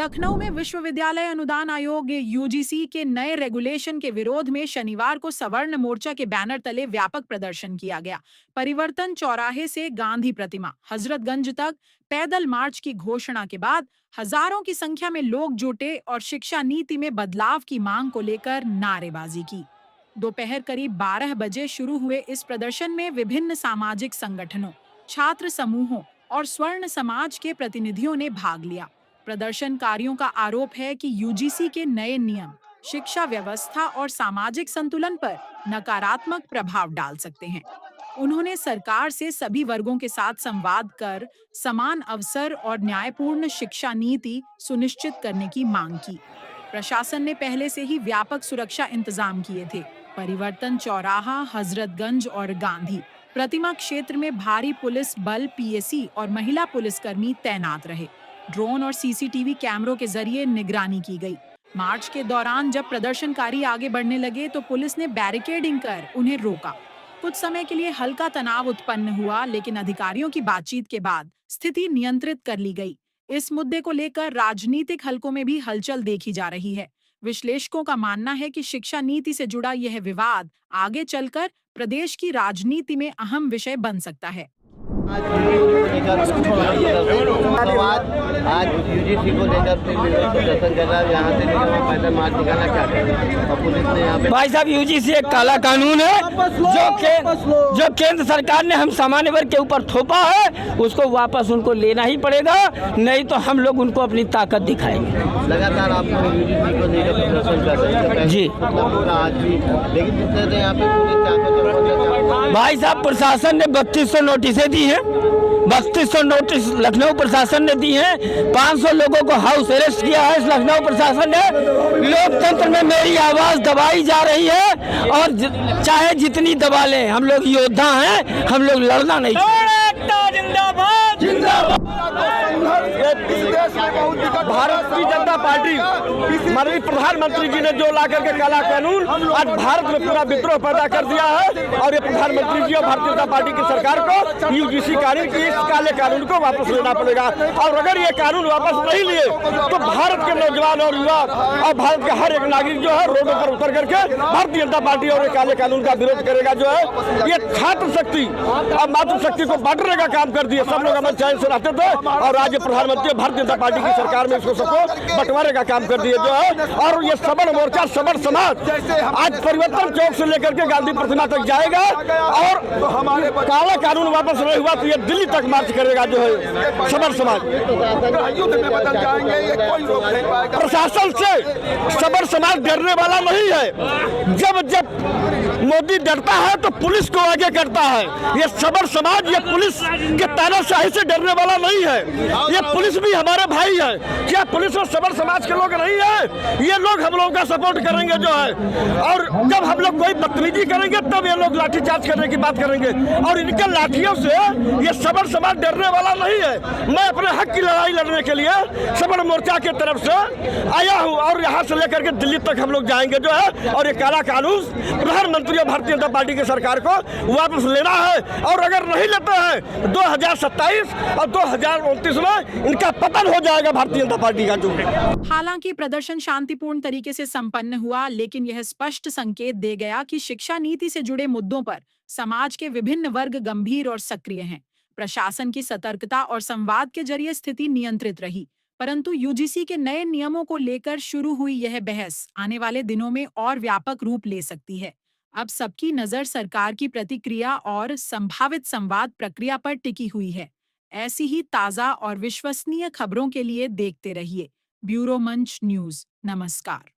लखनऊ में विश्वविद्यालय अनुदान आयोग यूजीसी के नए रेगुलेशन के विरोध में शनिवार को सवर्ण मोर्चा के बैनर तले व्यापक प्रदर्शन किया गया। परिवर्तन चौराहे से गांधी प्रतिमा हजरतगंज तक पैदल मार्च की घोषणा के बाद हजारों की संख्या में लोग जुटे और शिक्षा नीति में बदलाव की मांग को लेकर नारेबाजी की। दोपहर करीब 12 बजे शुरू हुए इस प्रदर्शन में विभिन्न सामाजिक संगठनों, छात्र समूहों और स्वर्ण समाज के प्रतिनिधियों ने भाग लिया। प्रदर्शनकारियों का आरोप है कि यूजीसी के नए नियम शिक्षा व्यवस्था और सामाजिक संतुलन पर नकारात्मक प्रभाव डाल सकते हैं। उन्होंने सरकार से सभी वर्गों के साथ संवाद कर समान अवसर और न्यायपूर्ण शिक्षा नीति सुनिश्चित करने की मांग की। प्रशासन ने पहले से ही व्यापक सुरक्षा इंतजाम किए थे। परिवर्तन चौराहा, हजरतगंज और गांधी प्रतिमा क्षेत्र में भारी पुलिस बल, पीएसी और महिला पुलिसकर्मी तैनात रहे। ड्रोन और सीसीटीवी कैमरों के जरिए निगरानी की गई। मार्च के दौरान जब प्रदर्शनकारी आगे बढ़ने लगे तो पुलिस ने बैरिकेडिंग कर उन्हें रोका। कुछ समय के लिए हल्का तनाव उत्पन्न हुआ, लेकिन अधिकारियों की बातचीत के बाद स्थिति नियंत्रित कर ली गई। इस मुद्दे को लेकर राजनीतिक हलकों में भी हलचल देखी जा रही है। विश्लेषकों का मानना है कि शिक्षा नीति से जुड़ा यह विवाद आगे चलकर प्रदेश की राजनीति में अहम विषय बन सकता है। आज यूजीसी को लेकर प्रदर्शन कर रहा है, यहाँ से पैदल मार्च निकाला क्या और पुलिस ने यहाँ पे। भाई साहब, यूजीसी एक काला कानून है जो केंद्र सरकार ने हम सामान्य वर्ग के ऊपर थोपा है, उसको वापस उनको लेना ही पड़ेगा, नहीं तो हम लोग उनको अपनी ताकत दिखाएंगे। लगातार आप यूजीसी को लेकर प्रदर्शन कर रहे हैं जी, आज भी, लेकिन यहाँ पे पुलिस भाई साहब प्रशासन ने 3200 नोटिसें दी हैं। 3200 नोटिस लखनऊ प्रशासन ने दी हैं। 500 लोगों को हाउस अरेस्ट किया है इस लखनऊ प्रशासन ने। लोकतंत्र में मेरी आवाज दबाई जा रही है और चाहे जितनी दबा लें, हम लोग योद्धा हैं, हम लोग लड़ना नहीं। जिंदाबाद जिंदाबाद। भारत की जनता पार्टी माननीय प्रधानमंत्री जी ने जो ला करके काला कानून आज भारत में पूरा विद्रोह पैदा कर दिया है, और ये प्रधानमंत्री जी और भारतीय जनता पार्टी की सरकार को यूजीसी कानून की इस काले कानून को वापस लेना पड़ेगा। और अगर ये कानून वापस नहीं लिए तो भारत के नौजवान और युवा और भारत का हर एक नागरिक जो है रोडों पर उतर करके भारतीय जनता पार्टी और काले कानून का विरोध करेगा। जो है ये छात्र शक्ति और मातृशक्ति को बांटने का काम कर दिए। सब लोग अमन चैन से रहते थे और आज प्रधानमंत्री भारतीय जनता पार्टी की सरकार में इसको सबको बंटवारे का काम कर दिए जो है। और ये सबल मोर्चा, सबल समाज आज परिवर्तन चौक से लेकर के गांधी प्रतिमा तक जाएगा, और काला कानून वापस नहीं हुआ तो ये दिल्ली तक मार्च करेगा जो है सबल समाज। प्रशासन से सबल समाज डरने वाला नहीं है। जब जब मोदी डरता है तो पुलिस को आगे करता है। ये सबल समाज ये पुलिस के तानाशाही से डरने वाला नहीं है। ये पुलिस भी हमारे भाई है। क्या पुलिस और सबल समाज के लोग नहीं है? ये लोग हम लोगों का सपोर्ट करेंगे जो है। और जब हम लोग कोई बदतमीजी करेंगे तब ये लोग लाठीचार्ज करने की बात करेंगे, और इनके लाठियों से ये सबल समाज डरने वाला नहीं है। मैं अपने हक की लड़ाई लड़ने के लिए सबल मोर्चा की तरफ से आया हूँ, और यहाँ से लेकर के दिल्ली तक हम लोग जाएंगे जो है। और ये काला कानून प्रधानमंत्री और भारतीय जनता पार्टी की सरकार को वापस लेना है, और अगर नहीं लेते हैं 2027 और 2029 में इनका पतन हो जाएगा भारतीय जनता पार्टी का। जो हालांकि प्रदर्शन शांतिपूर्ण तरीके से संपन्न हुआ, लेकिन यह स्पष्ट संकेत दे गया कि शिक्षा नीति से जुड़े मुद्दों पर समाज के विभिन्न वर्ग गंभीर और सक्रिय हैं। प्रशासन की सतर्कता और संवाद के जरिए स्थिति नियंत्रित रही, परंतु यूजीसी के नए नियमों को लेकर शुरू हुई यह बहस आने वाले दिनों में और व्यापक रूप ले सकती है। अब सबकी नजर सरकार की प्रतिक्रिया और संभावित संवाद प्रक्रिया पर टिकी हुई है। ऐसी ही ताजा और विश्वसनीय खबरों के लिए देखते रहिए ब्यूरो मंच न्यूज। नमस्कार।